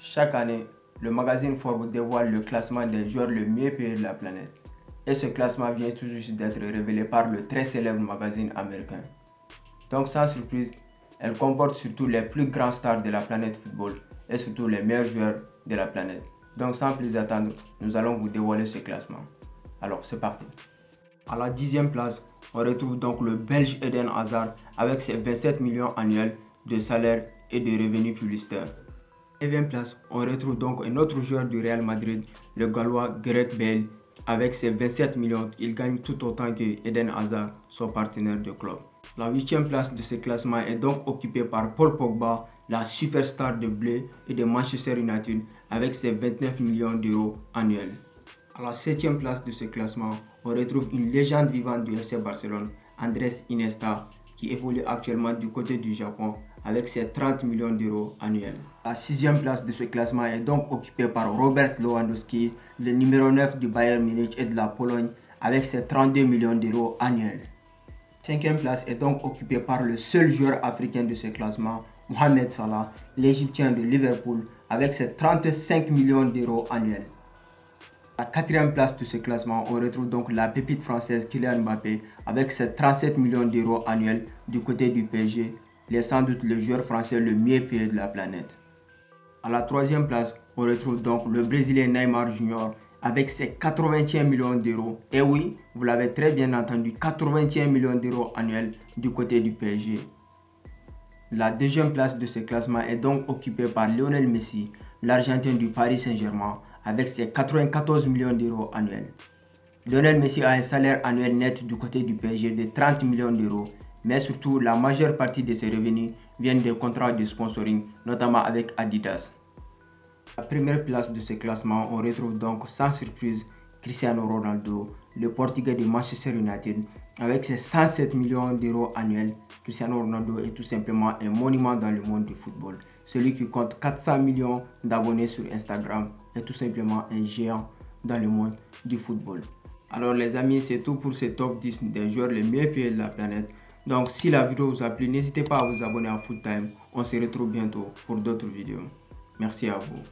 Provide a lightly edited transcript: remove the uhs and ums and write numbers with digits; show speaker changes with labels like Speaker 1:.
Speaker 1: Chaque année, le magazine Forbes dévoile le classement des joueurs les mieux payés de la planète. Et ce classement vient tout juste d'être révélé par le très célèbre magazine américain. Donc sans surprise, elle comporte surtout les plus grands stars de la planète football et surtout les meilleurs joueurs de la planète. Donc sans plus attendre, nous allons vous dévoiler ce classement. Alors c'est parti. À la 10e place, on retrouve donc le Belge Eden Hazard avec ses 27 millions annuels de salaire et de revenus publicitaires. À la 9e place, on retrouve donc un autre joueur du Real Madrid, le Gallois Gareth Bale, avec ses 27 millions. Il gagne tout autant que Eden Hazard, son partenaire de club. La 8e place de ce classement est donc occupée par Paul Pogba, la superstar de Bleu et de Manchester United, avec ses 29 millions d'euros annuels. À la 7e place de ce classement, on retrouve une légende vivante du FC Barcelone, Andrés Iniesta, qui évolue actuellement du côté du Japon avec ses 30 millions d'euros annuels. La 6e place de ce classement est donc occupée par Robert Lewandowski, le numéro 9 du Bayern Munich et de la Pologne, avec ses 32 millions d'euros annuels. La 5e place est donc occupée par le seul joueur africain de ce classement, Mohamed Salah, l'Égyptien de Liverpool, avec ses 35 millions d'euros annuels. À la 4e place de ce classement, on retrouve donc la pépite française Kylian Mbappé avec ses 37 millions d'euros annuels du côté du PSG. Il est sans doute le joueur français le mieux payé de la planète. À la 3e place, on retrouve donc le Brésilien Neymar Jr. avec ses 81 millions d'euros. Et oui, vous l'avez très bien entendu, 81 millions d'euros annuels du côté du PSG. La 2e place de ce classement est donc occupée par Lionel Messi, l'Argentin du Paris Saint-Germain, avec ses 94 millions d'euros annuels. Lionel Messi a un salaire annuel net du côté du PSG de 30 millions d'euros, mais surtout la majeure partie de ses revenus viennent des contrats de sponsoring, notamment avec Adidas. À la première place de ce classement, on retrouve donc sans surprise Cristiano Ronaldo, le Portugais de Manchester United, avec ses 107 millions d'euros annuels. Cristiano Ronaldo est tout simplement un monument dans le monde du football. Celui qui compte 400 millions d'abonnés sur Instagram est tout simplement un géant dans le monde du football. Alors les amis, c'est tout pour ce top 10 des joueurs les mieux payés de la planète. Donc si la vidéo vous a plu, n'hésitez pas à vous abonner à FootTime. On se retrouve bientôt pour d'autres vidéos. Merci à vous.